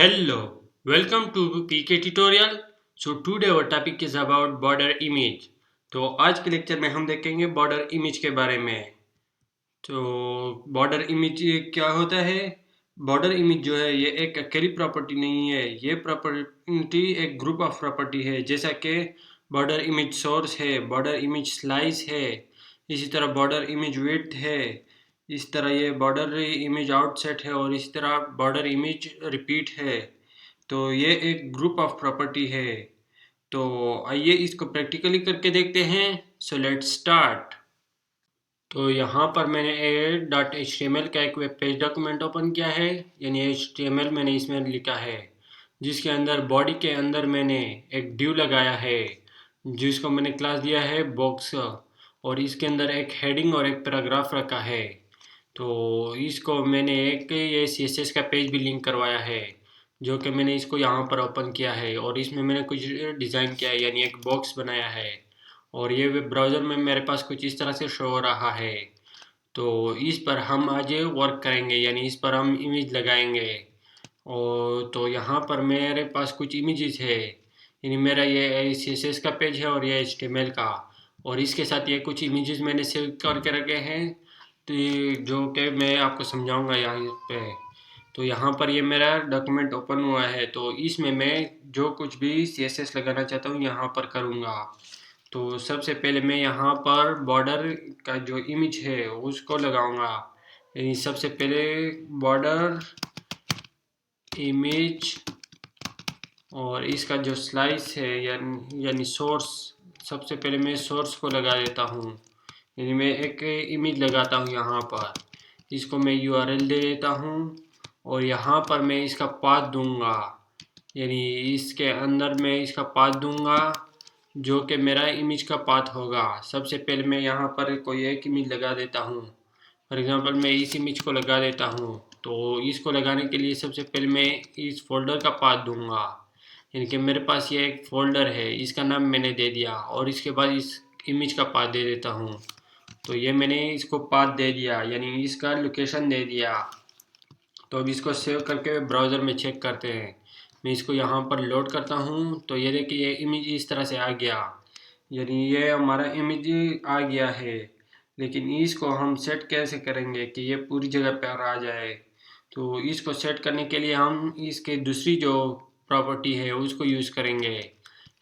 Hello, welcome to PK tutorial. So today our topic is about border image. तो आज के lecture में हम देखेंगे बॉर्डर इमेज के बारे में। तो बॉर्डर इमेज क्या होता है? बॉर्डर इमेज जो है ये एक अकेली प्रॉपर्टी नहीं है, ये प्रॉपर्टी एक ग्रुप ऑफ प्रॉपर्टी है। जैसा कि बॉर्डर इमेज सोर्स है, बॉर्डर इमेज स्लाइस है, इसी तरह बॉर्डर इमेज विड्थ है, इस तरह ये बॉर्डर इमेज आउटसेट है और इसी तरह बॉर्डर इमेज रिपीट है। तो ये एक ग्रुप ऑफ प्रॉपर्टी है। तो आइए इसको प्रैक्टिकली करके देखते हैं। So let's start. तो यहाँ पर मैंने a.html का एक वेब पेज डॉक्यूमेंट ओपन किया है, यानी HTML मैंने इसमें लिखा है, जिसके अंदर बॉडी के अंदर मैंने एक डिव लगाया है जिसको मैंने क्लास दिया है बॉक्स, और इसके अंदर एक हेडिंग और एक पैराग्राफ रखा है। तो इसको मैंने एक ये CSS का पेज भी लिंक करवाया है, जो कि मैंने इसको यहाँ पर ओपन किया है और इसमें मैंने कुछ डिज़ाइन किया है, यानी एक बॉक्स बनाया है। और ये वेब ब्राउज़र में मेरे पास कुछ इस तरह से शो हो रहा है। तो इस पर हम आज वर्क करेंगे, यानी इस पर हम इमेज लगाएंगे। और तो यहाँ पर मेरे पास कुछ इमेजेस है, यानी मेरा ये CSS का पेज है और ये HTML का, और इसके साथ ये कुछ इमेजेस मैंने सेव करके रखे हैं, तो जो कि मैं आपको समझाऊंगा यहाँ पे। तो यहाँ पर ये मेरा डॉक्यूमेंट ओपन हुआ है, तो इसमें मैं जो कुछ भी CSS लगाना चाहता हूँ यहाँ पर करूँगा। तो सबसे पहले मैं यहाँ पर बॉर्डर का जो इमेज है उसको लगाऊंगा, यानी सबसे पहले बॉर्डर इमेज, और इसका जो स्लाइस है यानी सोर्स, सबसे पहले मैं सोर्स को लगा देता हूँ, यानी मैं एक इमेज लगाता हूँ यहाँ पर। इसको मैं URL दे देता हूँ और यहाँ पर मैं इसका पाथ दूंगा, यानी इसके अंदर मैं इसका पाथ दूंगा जो कि मेरा इमेज का पाथ होगा। सबसे पहले मैं यहाँ पर कोई एक इमेज लगा देता हूँ। फॉर एग्जांपल मैं इस इमेज को लगा देता हूँ। तो इसको लगाने के लिए सबसे पहले मैं इस फोल्डर का पाथ दूंगा, यानी कि मेरे पास ये एक फ़ोल्डर है, इसका नाम मैंने दे दिया, और इसके बाद इस इमेज का पाथ दे देता हूँ। तो ये मैंने इसको पाथ दे दिया, यानी इसका लोकेशन दे दिया। तो अब इसको सेव करके ब्राउज़र में चेक करते हैं। मैं इसको यहाँ पर लोड करता हूँ, तो ये देखिए ये इमेज इस तरह से आ गया, यानी ये हमारा इमेज आ गया है। लेकिन इसको हम सेट कैसे करेंगे कि ये पूरी जगह पर आ जाए? तो इसको सेट करने के लिए हम इसके दूसरी जो प्रॉपर्टी है उसको यूज़ करेंगे,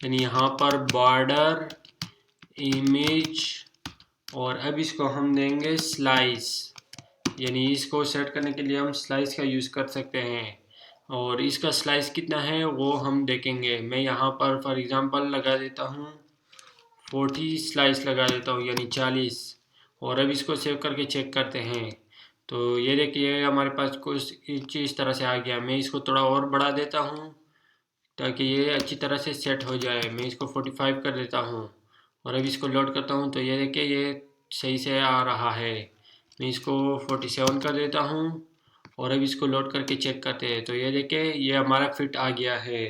यानी यहाँ पर बॉर्डर इमेज, और अब इसको हम देंगे स्लाइस, यानी इसको सेट करने के लिए हम स्लाइस का यूज़ कर सकते हैं। और इसका स्लाइस कितना है वो हम देखेंगे। मैं यहाँ पर फॉर एग्ज़ाम्पल लगा देता हूँ 40 स्लाइस लगा देता हूँ, यानी 40। और अब इसको सेव करके चेक करते हैं। तो ये देखिए हमारे पास कुछ इस तरह से आ गया। मैं इसको थोड़ा और बढ़ा देता हूँ ताकि ये अच्छी तरह से सेट हो जाए। मैं इसको 45 कर देता हूँ और अब इसको लोड करता हूँ, तो ये देखिए ये सही से आ रहा है। मैं इसको 47 कर देता हूँ और अब इसको लोड करके चेक करते हैं, तो ये देखिए ये हमारा फिट आ गया है।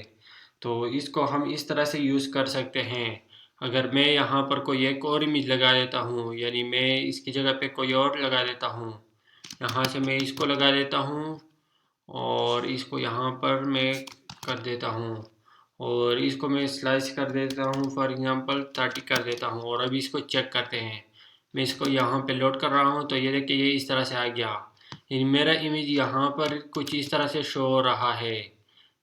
तो इसको हम इस तरह से यूज़ कर सकते हैं। अगर मैं यहाँ पर कोई एक और इमेज लगा देता हूँ, यानी मैं इसकी जगह पे कोई और लगा देता हूँ, यहाँ से मैं इसको लगा देता हूँ और इसको यहाँ पर मैं कर देता हूँ, और इसको मैं स्लाइस कर देता हूँ, फॉर एग्जांपल 30 कर देता हूँ। और अभी इसको चेक करते हैं। मैं इसको यहाँ पे लोड कर रहा हूँ, तो ये देखिए ये इस तरह से आ गया, यानी मेरा इमेज यहाँ पर कुछ इस तरह से शो हो रहा है,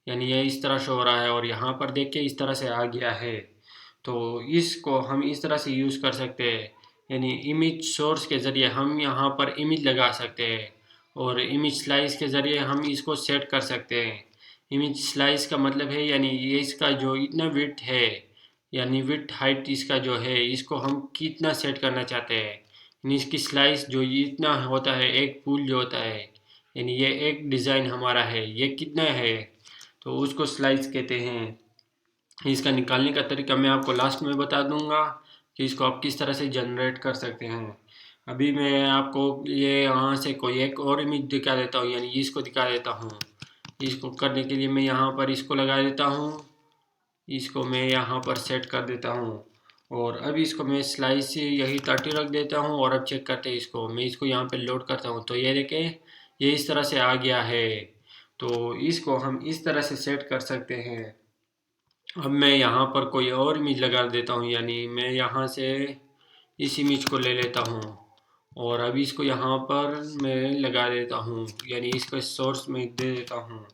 यानी ये इस तरह शो हो रहा है, और यहाँ पर देखिए इस तरह से आ गया है। तो इसको हम इस तरह से यूज़ कर सकते हैं, यानी इमेज सोर्स के ज़रिए हम यहाँ पर इमेज लगा सकते हैं, और इमेज स्लाइस के ज़रिए हम इसको सेट कर सकते हैं। इमेज स्लाइस का मतलब है यानी ये इसका जो इतना विड्थ है, यानी विड्थ हाइट इसका जो है, इसको हम कितना सेट करना चाहते हैं। यानी इसकी स्लाइस जो ये इतना होता है, एक पुल जो होता है, यानी ये एक डिज़ाइन हमारा है, ये कितना है, तो उसको स्लाइस कहते हैं। इसका निकालने का तरीका मैं आपको लास्ट में बता दूंगा कि इसको आप किस तरह से जनरेट कर सकते हैं। अभी मैं आपको ये यहाँ से कोई एक और इमेज दिखा देता हूँ, यानी इसको दिखा देता हूँ। इसको करने के लिए मैं यहाँ पर इसको लगा देता हूँ, इसको मैं यहाँ पर सेट कर देता हूँ, और अब इसको मैं स्लाइस यही 30 रख देता हूँ। और अब चेक करते हैं इसको, मैं इसको यहाँ पे लोड करता हूँ, तो ये देखें ये इस तरह से आ गया है। तो इसको हम इस तरह से सेट कर सकते हैं। अब मैं यहाँ पर कोई और इमेज लगा देता हूँ, यानी मैं यहाँ से इस इमेज को ले लेता हूँ और अभी इसको यहाँ पर मैं लगा देता हूँ, यानी इसको सोर्स में दे देता हूँ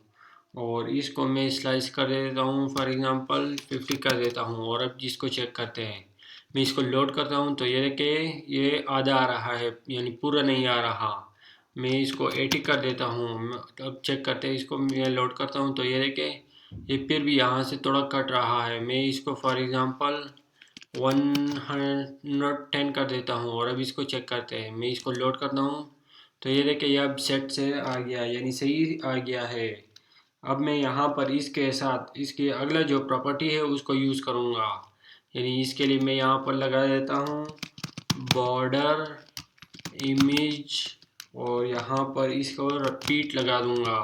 और इसको मैं स्लाइस कर देता हूँ, फॉर एग्जांपल 50 कर देता हूँ। और अब जिसको चेक करते हैं, मैं इसको लोड करता हूँ तो ये देखिए ये आधा आ रहा है, यानी पूरा नहीं आ रहा। मैं इसको 80 कर देता हूँ। अब चेक करते हैं, इसको मैं लोड करता हूँ तो ये देखिए ये फिर भी यहाँ से थोड़ा कट रहा है। मैं इसको फॉर एग्जांपल 110 कर देता हूँ और अब इसको चेक करते हैं। मैं इसको लोड करता हूँ तो ये देखिए ये अब सेट से आ गया, यानी सही आ गया है। अब मैं यहाँ पर इसके साथ इसकी अगला जो प्रॉपर्टी है उसको यूज़ करूँगा, यानी इसके लिए मैं यहाँ पर लगा देता हूँ बॉर्डर इमेज और यहाँ पर इसको रिपीट लगा दूँगा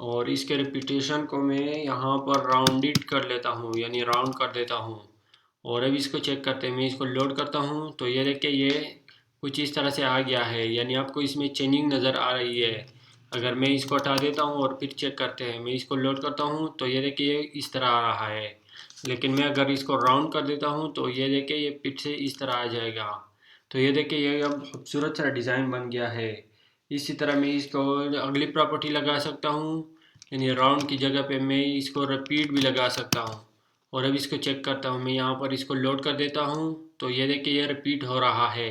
और इसके रिपीटेशन को मैं यहाँ पर राउंडेड कर लेता हूँ, यानी राउंड कर देता हूँ। और अब इसको चेक करते हैं, मैं इसको लोड करता हूँ तो ये देखिए ये कुछ इस तरह से आ गया है, यानी आपको इसमें चेंजिंग नज़र आ रही है। अगर मैं इसको हटा देता हूँ और फिर चेक करते हैं, मैं इसको लोड करता हूँ तो ये देखिए ये इस तरह आ रहा है। लेकिन मैं अगर इसको राउंड कर देता हूँ तो ये देखिए ये फिर से इस तरह आ जाएगा। तो ये देखिए ये अब खूबसूरत सा डिज़ाइन बन गया है। इसी तरह मैं इसको अगली प्रॉपर्टी लगा सकता हूँ, यानी राउंड की जगह पे मैं इसको रिपीट भी लगा सकता हूँ। और अब इसको चेक करता हूँ, मैं यहाँ पर इसको लोड कर देता हूँ तो ये देखिए ये रिपीट हो रहा है।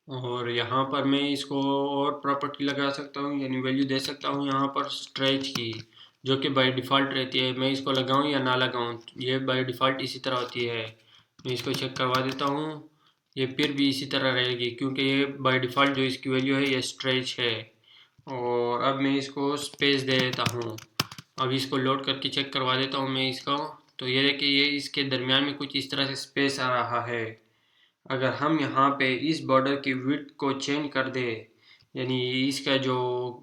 और यहाँ पर मैं इसको और प्रॉपर्टी लगा सकता हूँ, यानी वैल्यू दे सकता हूँ यहाँ पर स्ट्रेच की, जो कि बाय डिफ़ॉल्ट रहती है। मैं इसको लगाऊँ या ना लगाऊँ, ये बाय डिफ़ॉल्ट इसी तरह होती है। मैं इसको चेक करवा देता हूँ, ये फिर भी इसी तरह रहेगी क्योंकि ये बाय डिफ़ॉल्ट जो इसकी वैल्यू है ये स्ट्रेच है। और अब मैं इसको स्पेस दे देता हूँ। अब इसको लोड करके चेक करवा देता हूँ मैं इसको, तो ये देखिए ये इसके दरमियान में कुछ इस तरह से स्पेस आ रहा है। अगर हम यहाँ पे इस बॉर्डर की विड्थ को चेंज कर दे, यानी इसका जो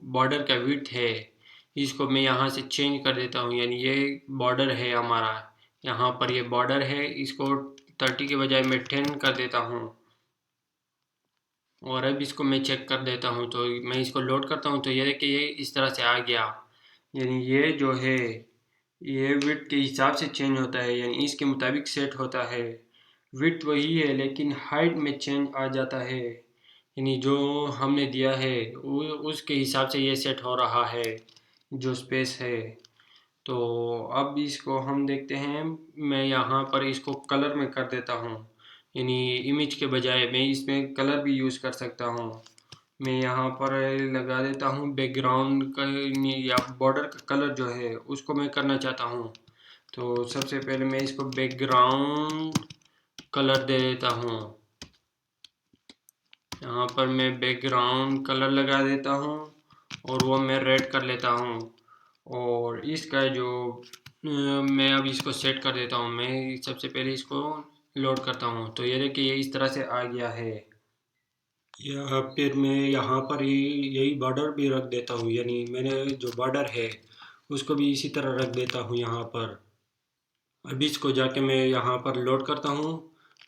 बॉर्डर का विड्थ है इसको मैं यहाँ से चेंज कर देता हूँ, यानी ये बॉर्डर है हमारा, यहाँ पर ये बॉर्डर है, इसको 30 के बजाय मैं 10 कर देता हूँ। और अब इसको मैं चेक कर देता हूँ तो मैं इसको लोड करता हूँ तो ये देखिए ये इस तरह से आ गया। यानी ये जो है ये विड्थ के हिसाब से चेंज होता है, यानी इसके मुताबिक सेट होता है। विड्थ वही है लेकिन हाइट में चेंज आ जाता है, यानी जो हमने दिया है उसके हिसाब से ये सेट हो रहा है जो स्पेस है। तो अब इसको हम देखते हैं, मैं यहाँ पर इसको कलर में कर देता हूँ, यानी इमेज के बजाय मैं इसमें कलर भी यूज़ कर सकता हूँ। मैं यहाँ पर लगा देता हूँ बैकग्राउंड का या बॉर्डर का कलर जो है उसको मैं करना चाहता हूँ। तो सबसे पहले मैं इसको बैकग्राउंड कलर दे देता हूँ। यहाँ पर मैं बैकग्राउंड कलर लगा देता हूँ और वो मैं रेड कर लेता हूँ। और इसका जो मैं अब इसको सेट कर देता हूँ। मैं सबसे पहले इसको लोड करता हूँ तो ये देखिए ये इस तरह से आ गया है। या फिर मैं यहाँ पर ही यही बॉर्डर भी रख देता हूँ, यानी मैंने जो बॉर्डर है उसको भी इसी तरह रख देता हूँ यहाँ पर। अभी इसको जाके मैं यहाँ पर लोड करता हूँ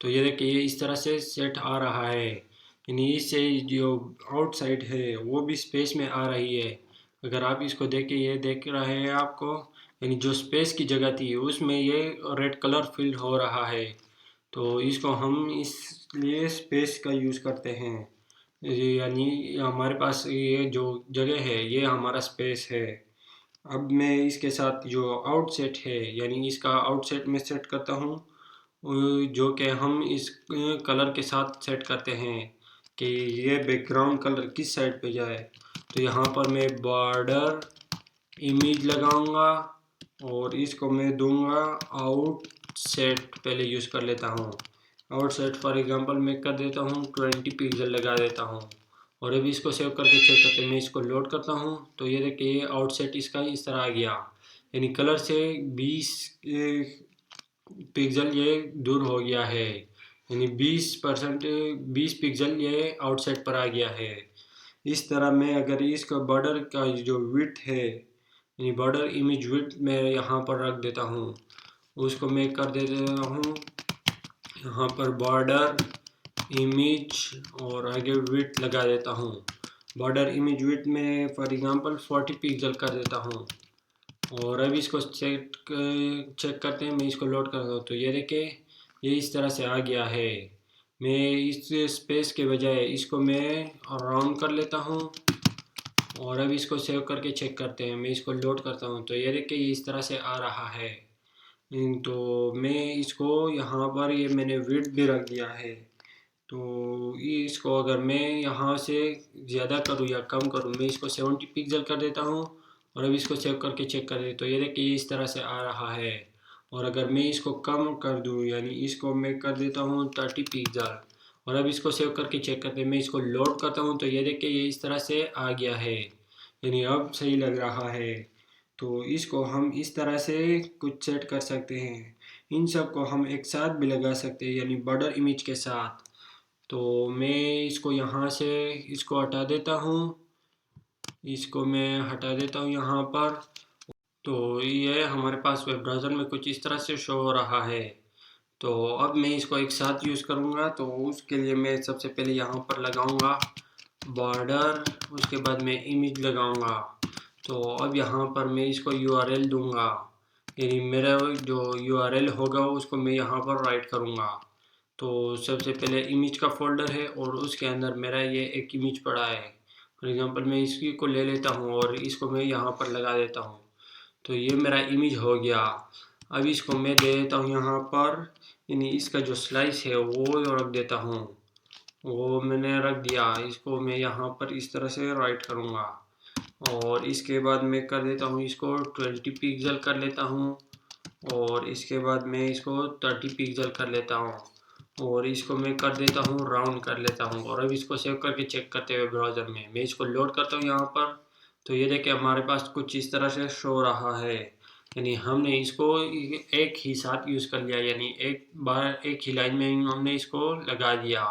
तो ये देखिए ये इस तरह से सेट आ रहा है, यानी इससे जो आउटसाइड है वो भी स्पेस में आ रही है। अगर आप इसको देखें, ये देख रहे हैं आपको, यानी जो स्पेस की जगह थी उसमें ये रेड कलर फिल हो रहा है। तो इसको हम इसलिए स्पेस का यूज़ करते हैं, यानी हमारे पास ये जो जगह है ये हमारा स्पेस है। अब मैं इसके साथ जो आउटसेट है, यानी इसका आउटसेट में सेट करता हूँ, जो कि हम इस कलर के साथ सेट करते हैं कि ये बैकग्राउंड कलर किस साइड पे जाए। तो यहाँ पर मैं बॉर्डर इमेज लगाऊंगा और इसको मैं दूंगा आउटसेट, पहले यूज़ कर लेता हूँ। आउटसेट फॉर एग्जांपल मैं कर देता हूँ 20 पिक्सल लगा देता हूँ। और अभी इसको सेव करके चेक करते हैं, मैं इसको लोड करता हूँ तो ये देखिए आउटसेट इसका इस तरह आ गया, यानी कलर से 20 पिक्सल ये दूर हो गया है, यानी 20 पिक्सल ये आउटसेट पर आ गया है। इस तरह मैं अगर इसका बॉर्डर का जो विड्थ है, यानी बॉर्डर इमेज विड्थ मैं यहाँ पर रख देता हूँ, उसको मैं कर देता हूँ यहाँ पर बॉर्डर इमेज और आगे विड्थ लगा देता हूँ। बॉर्डर इमेज विड्थ में फॉर एग्जांपल 40 पिक्सल कर देता हूँ। और अब इसको चेक करते हैं। मैं इसको लोड करता हूँ तो ये देखिए ये इस तरह से आ गया है। मैं इस स्पेस के बजाय इसको मैं राउंड कर लेता हूँ और अब इसको सेव करके चेक करते हैं। मैं इसको लोड करता हूँ तो ये देखिए ये इस तरह से आ रहा है। तो मैं इसको यहाँ पर ये मैंने विड्थ भी रख दिया है। तो इसको अगर मैं यहाँ से ज़्यादा करूँ या कम करूँ, मैं इसको 70 पिक्सल कर देता हूँ और अब इसको सेव करके चेक कर दे तो ये देखिए ये इस तरह से आ रहा है। और अगर मैं इसको कम कर दूँ यानी इसको मैं कर देता हूँ 30 पिक्सल और अब इसको सेव करके चेक करते हैं। मैं इसको लोड करता हूँ तो ये देखिए ये इस तरह से आ गया है, यानी अब सही लग रहा है। तो इसको हम इस तरह से कुछ सेट कर सकते हैं। इन सब को हम एक साथ भी लगा सकते हैं यानी बॉर्डर इमेज के साथ। तो मैं इसको यहाँ से इसको हटा देता हूँ, इसको मैं हटा देता हूँ यहाँ पर। तो ये हमारे पास वेब ब्राउज़र में कुछ इस तरह से शो हो रहा है। तो अब मैं इसको एक साथ यूज़ करूँगा तो उसके लिए मैं सबसे पहले यहाँ पर लगाऊँगा बॉर्डर, उसके बाद मैं इमेज लगाऊँगा। तो अब यहाँ पर मैं इसको URL दूँगा, यानी मेरा जो URL होगा उसको मैं यहाँ पर राइट करूँगा। तो सबसे पहले इमेज का फ़ोल्डर है और उसके अंदर मेरा ये एक इमेज पड़ा है। फॉर एग्ज़ाम्पल मैं इसी को ले लेता हूँ और इसको मैं यहाँ पर लगा देता हूँ। तो ये मेरा इमेज हो गया। अब इसको मैं दे देता हूँ यहाँ पर, यानी इसका जो स्लाइस है वो रख देता हूँ। वो मैंने रख दिया। इसको मैं यहाँ पर इस तरह से राइट करूँगा और इसके बाद मैं कर देता हूँ इसको 20 पिक्सल कर लेता हूँ और इसके बाद मैं इसको 30 पिक्सल कर लेता हूँ और इसको मैं कर देता हूँ राउंड कर लेता हूँ। और अब इसको सेव करके चेक करते हुए ब्राउज़र में मैं इसको लोड करता हूँ यहाँ पर। तो ये देखिए हमारे पास कुछ इस तरह से शो रहा है, यानी हमने इसको एक ही साथ यूज़ कर लिया, यानी एक बार एक ही लाइन में हमने इसको लगा दिया।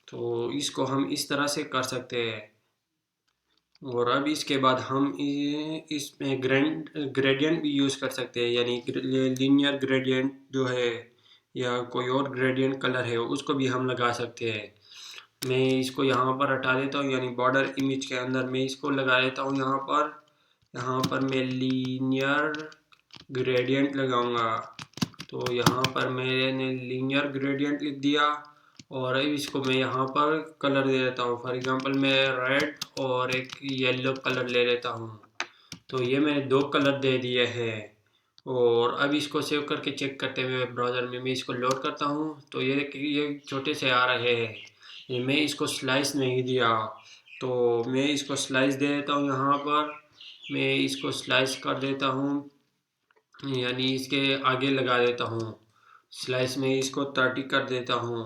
तो इसको हम इस तरह से कर सकते हैं। और अब इसके बाद हम इसमें ग्रेडियंट भी यूज़ कर सकते हैं, यानी लीनियर ग्रेडियंट जो है या कोई और ग्रेडियंट कलर है उसको भी हम लगा सकते हैं। मैं इसको यहाँ पर हटा देता हूँ, यानी बॉर्डर इमेज के अंदर मैं इसको लगा देता हूँ यहाँ पर मैं लीनियर ग्रेडियंट लगाऊंगा। तो यहाँ पर मैंने लीनियर ग्रेडियंट लिख दिया और अब इसको मैं यहाँ पर कलर दे देता हूँ। फॉर एग्जांपल मैं रेड और एक येलो कलर ले लेता हूँ। तो ये मैंने 2 कलर दे दिए हैं और अब इसको सेव करके चेक करते हुए ब्राउज़र में मैं इसको लोड करता हूँ तो ये छोटे से आ रहे हैं। ये मैं इसको स्लाइस नहीं दिया तो मैं इसको स्लाइस दे देता हूँ। यहाँ पर मैं इसको स्लाइस कर देता हूँ, यानी इसके आगे लगा देता हूँ। स्लाइस में इसको 30 कर देता हूँ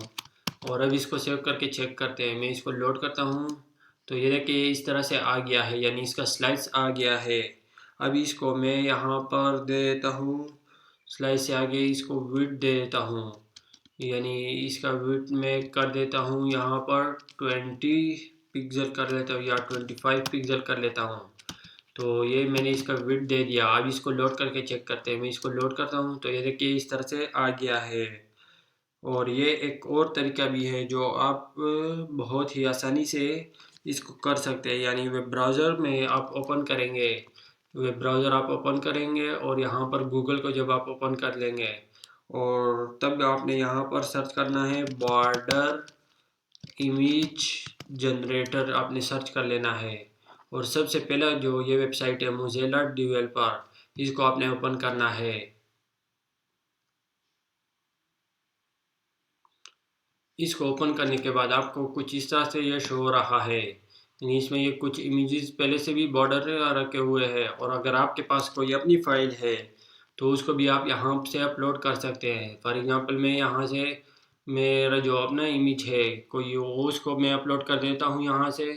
और अब इसको सेव करके चेक करते हैं। मैं इसको लोड करता हूँ तो ये देखिए इस तरह से आ गया है, यानी इसका स्लाइस आ गया है। अब इसको मैं यहाँ पर दे देता हूँ, स्लाइस से आगे इसको विड्थ दे देता हूँ, यानी इसका विड्थ मैं कर देता हूँ यहाँ पर 20 पिक्सल कर लेता हूँ या 25 पिक्सल कर लेता हूँ। तो ये मैंने इसका विड्थ दे दिया। अब इसको लोड करके चेक करते हैं। मैं इसको लोड करता हूँ तो ये देखिए इस तरह से आ गया है। और ये एक और तरीका भी है जो आप बहुत ही आसानी से इसको कर सकते हैं, यानी वेब ब्राउज़र में आप ओपन करेंगे, वेब ब्राउज़र आप ओपन करेंगे और यहाँ पर गूगल को जब आप ओपन कर लेंगे और तब आपने यहाँ पर सर्च करना है बॉर्डर इमेज जनरेटर, आपने सर्च कर लेना है। और सबसे पहला जो ये वेबसाइट है मोज़िला डेवलपर, इसको आपने ओपन करना है। इसको ओपन करने के बाद आपको कुछ इस तरह से ये शो हो रहा है, यानी इसमें ये कुछ इमेजेस पहले से भी बॉर्डर रखे हुए हैं। और अगर आपके पास कोई अपनी फाइल है तो उसको भी आप यहाँ से अपलोड कर सकते हैं। फॉर एग्जांपल मैं यहाँ से मेरा जो अपना इमेज है कोई उसको मैं अपलोड कर देता हूँ यहाँ से।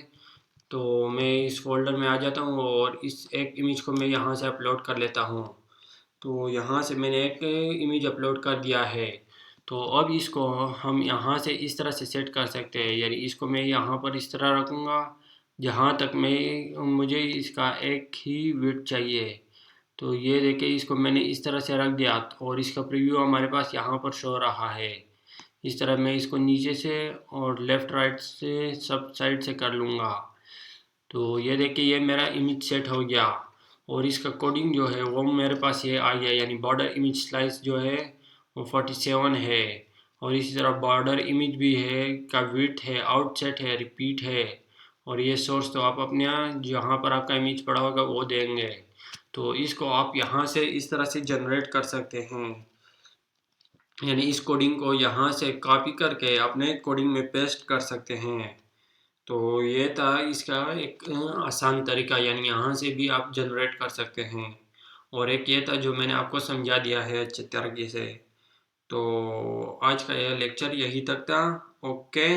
तो मैं इस फोल्डर में आ जाता हूँ और इस एक इमेज को मैं यहाँ से अपलोड कर लेता हूँ। तो यहाँ से मैंने एक इमेज अपलोड कर दिया है। तो अब इसको हम यहाँ से इस तरह से सेट कर सकते हैं, यानी इसको मैं यहाँ पर इस तरह रखूँगा जहाँ तक मुझे इसका एक ही विड्थ चाहिए। तो ये देखिए इसको मैंने इस तरह से रख दिया और इसका प्रीव्यू हमारे पास यहाँ पर शो रहा है। इस तरह मैं इसको नीचे से और लेफ़्ट राइट से सब साइड से कर लूँगा। तो ये देखिए ये मेरा इमेज सेट हो गया और इसका कोडिंग जो है वो मेरे पास ये आ गया, यानी बॉर्डर इमेज स्लाइस जो है वो 47 है और इसी तरह बॉर्डर इमेज भी है का विड्थ है, आउटसेट है, रिपीट है और ये सोर्स तो आप अपने जहाँ पर आपका इमेज पड़ा होगा वो देंगे। तो इसको आप यहाँ से इस तरह से जनरेट कर सकते हैं, यानी इस कोडिंग को यहाँ से कॉपी करके अपने कोडिंग में पेस्ट कर सकते हैं। तो ये था इसका एक आसान तरीका, यानी यहाँ से भी आप जनरेट कर सकते हैं। और एक ये था जो मैंने आपको समझा दिया है अच्छे तरीके से। तो आज का यह लेक्चर यही तक था। ओके।